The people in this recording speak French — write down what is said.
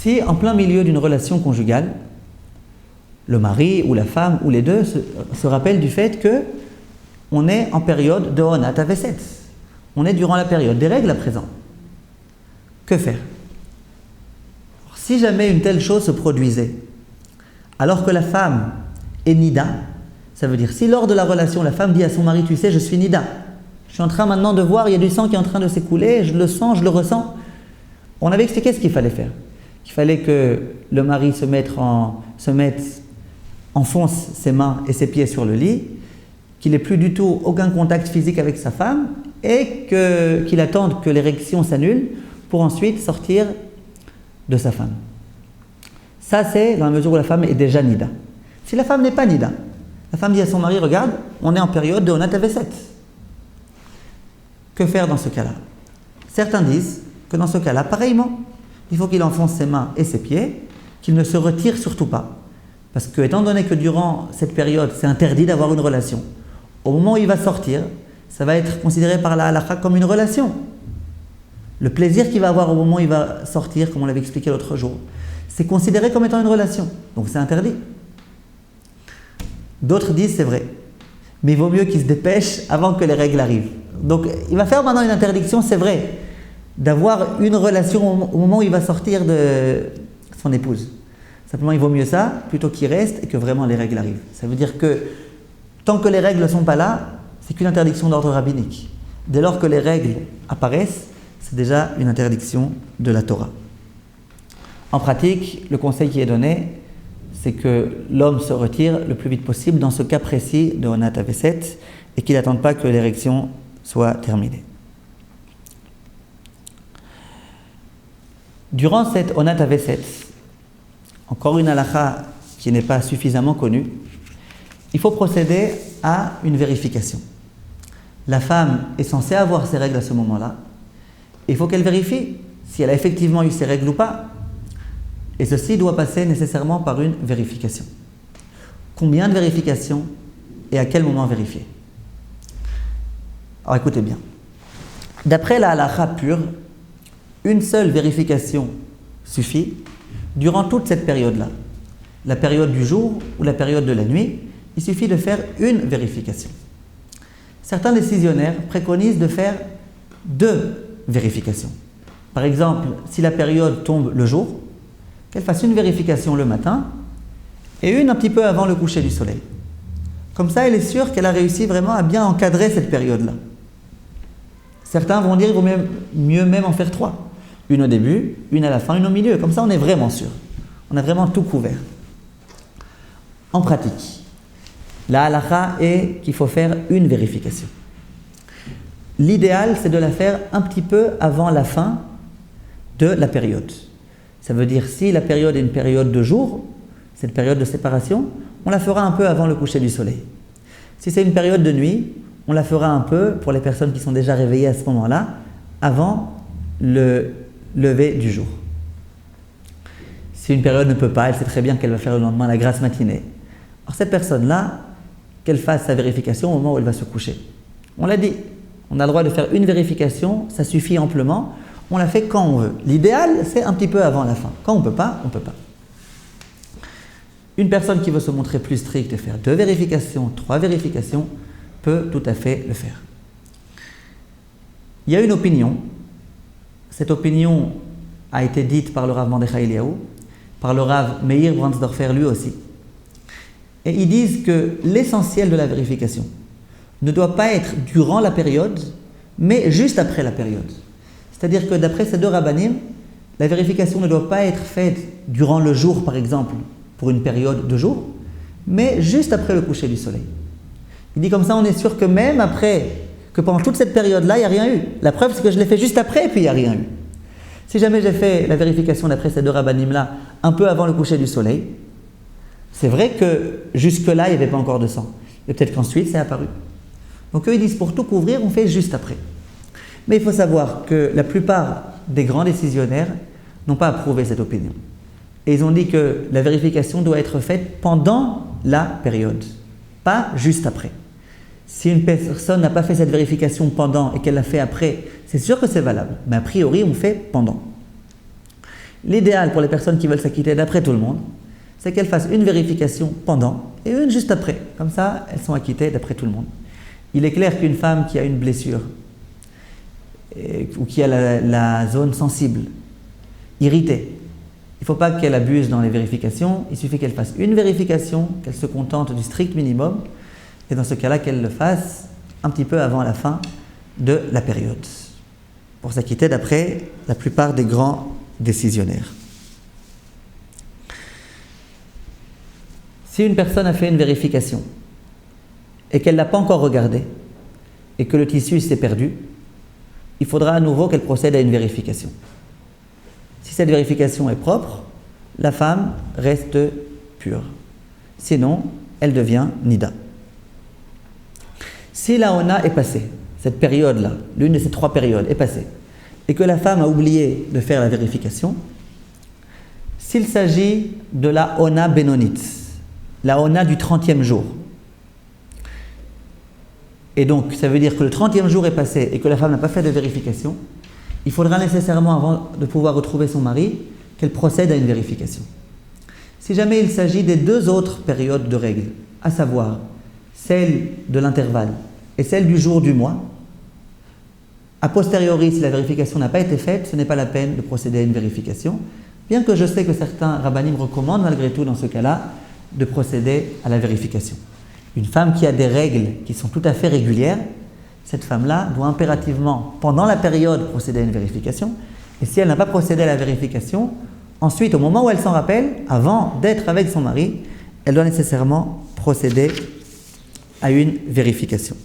Si en plein milieu d'une relation conjugale, le mari ou la femme ou les deux se rappellent du fait que on est en période de Onat Aveset. On est durant la période des règles à présent. Que faire? Alors, si jamais une telle chose se produisait, alors que la femme est Nida, ça veut dire si lors de la relation la femme dit à son mari, tu sais, je suis Nida, je suis en train maintenant de voir, il y a du sang qui est en train de s'écouler, je le sens, je le ressens. On avait expliqué ce qu'il fallait faire. Il fallait que le mari enfonce ses mains et ses pieds sur le lit, qu'il n'ait plus du tout aucun contact physique avec sa femme et qu'il attende que l'érection s'annule pour ensuite sortir de sa femme. Ça, c'est dans la mesure où la femme est déjà Nida. Si la femme n'est pas Nida, la femme dit à son mari, regarde, on est en période de Onat Aveset. Que faire dans ce cas-là? Certains disent que dans ce cas-là, pareillement, il faut qu'il enfonce ses mains et ses pieds, qu'il ne se retire surtout pas. Parce que, étant donné que durant cette période, c'est interdit d'avoir une relation, au moment où il va sortir, ça va être considéré par la halakha comme une relation. Le plaisir qu'il va avoir au moment où il va sortir, comme on l'avait expliqué l'autre jour, c'est considéré comme étant une relation. Donc c'est interdit. D'autres disent c'est vrai, mais il vaut mieux qu'il se dépêche avant que les règles arrivent. Donc il va faire maintenant une interdiction, c'est vrai, d'avoir une relation au moment où il va sortir de son épouse. Simplement, il vaut mieux ça plutôt qu'il reste et que vraiment les règles arrivent. Ça veut dire que tant que les règles ne sont pas là, c'est qu'une interdiction d'ordre rabbinique. Dès lors que les règles apparaissent, c'est déjà une interdiction de la Torah. En pratique, le conseil qui est donné, c'est que l'homme se retire le plus vite possible dans ce cas précis de Onat Aveset et qu'il n'attende pas que l'érection soit terminée. Durant cette Onat Aveset, encore une halakha qui n'est pas suffisamment connue, il faut procéder à une vérification. La femme est censée avoir ses règles à ce moment-là. Il faut qu'elle vérifie si elle a effectivement eu ses règles ou pas. Et ceci doit passer nécessairement par une vérification. Combien de vérifications et à quel moment vérifier? Alors écoutez bien. D'après la halakha pure, une seule vérification suffit durant toute cette période-là. La période du jour ou la période de la nuit, il suffit de faire une vérification. Certains décisionnaires préconisent de faire 2 vérifications. Par exemple, si la période tombe le jour, qu'elle fasse une vérification le matin et une un petit peu avant le coucher du soleil. Comme ça, elle est sûre qu'elle a réussi vraiment à bien encadrer cette période-là. Certains vont dire qu'il vaut mieux même en faire 3. Une au début, une à la fin, une au milieu. Comme ça, on est vraiment sûr. On a vraiment tout couvert. En pratique, la halakha est qu'il faut faire une vérification. L'idéal, c'est de la faire un petit peu avant la fin de la période. Ça veut dire, si la période est une période de jour, cette période de séparation, on la fera un peu avant le coucher du soleil. Si c'est une période de nuit, on la fera un peu, pour les personnes qui sont déjà réveillées à ce moment-là, avant le lever du jour. Si une période ne peut pas, elle sait très bien qu'elle va faire le lendemain la grasse matinée. Alors cette personne-là, qu'elle fasse sa vérification au moment où elle va se coucher. On l'a dit, on a le droit de faire une vérification, ça suffit amplement, on la fait quand on veut. L'idéal, c'est un petit peu avant la fin. Quand on ne peut pas, on ne peut pas. Une personne qui veut se montrer plus stricte et faire 2 vérifications, 3 vérifications, peut tout à fait le faire. Il y a une opinion, cette opinion a été dite par le Rav Mordechai Eliyahu, par le Rav Meir Brandsdorfer lui aussi. Et ils disent que l'essentiel de la vérification ne doit pas être durant la période, mais juste après la période. C'est-à-dire que d'après ces 2 rabbanim, la vérification ne doit pas être faite durant le jour, par exemple, pour une période de jour, mais juste après le coucher du soleil. Il dit comme ça, on est sûr que même après, que pendant toute cette période-là, il n'y a rien eu. La preuve, c'est que je l'ai fait juste après et puis il n'y a rien eu. Si jamais j'ai fait la vérification d'après ces 2 rabbanim-là, un peu avant le coucher du soleil, c'est vrai que jusque-là, il n'y avait pas encore de sang. Et peut-être qu'ensuite, c'est apparu. Donc eux, ils disent, pour tout couvrir, on fait juste après. Mais il faut savoir que la plupart des grands décisionnaires n'ont pas approuvé cette opinion. Et ils ont dit que la vérification doit être faite pendant la période, pas juste après. Si une personne n'a pas fait cette vérification pendant et qu'elle l'a fait après, c'est sûr que c'est valable. Mais a priori, on fait pendant. L'idéal pour les personnes qui veulent s'acquitter d'après tout le monde, c'est qu'elles fassent une vérification pendant et une juste après. Comme ça, elles sont acquittées d'après tout le monde. Il est clair qu'une femme qui a une blessure ou qui a la zone sensible, irritée, il ne faut pas qu'elle abuse dans les vérifications. Il suffit qu'elle fasse une vérification, qu'elle se contente du strict minimum et dans ce cas-là, qu'elle le fasse un petit peu avant la fin de la période pour s'acquitter d'après la plupart des grands décisionnaires. Si une personne a fait une vérification et qu'elle ne l'a pas encore regardée et que le tissu s'est perdu, il faudra à nouveau qu'elle procède à une vérification. Si cette vérification est propre, la femme reste pure. Sinon, elle devient nida. Si la ona est passée, cette période-là, l'une de ces 3 périodes est passée, et que la femme a oublié de faire la vérification, s'il s'agit de la ona bénonite, la ona du 30e jour, et donc ça veut dire que le 30e jour est passé et que la femme n'a pas fait de vérification, il faudra nécessairement, avant de pouvoir retrouver son mari, qu'elle procède à une vérification. Si jamais il s'agit des 2 autres périodes de règles, à savoir celle de l'intervalle et celle du jour du mois, a posteriori, si la vérification n'a pas été faite, ce n'est pas la peine de procéder à une vérification, bien que je sais que certains rabbinim recommandent malgré tout dans ce cas-là de procéder à la vérification. Une femme qui a des règles qui sont tout à fait régulières, cette femme-là doit impérativement, pendant la période, procéder à une vérification. Et si elle n'a pas procédé à la vérification, ensuite, au moment où elle s'en rappelle, avant d'être avec son mari, elle doit nécessairement procéder à une vérification.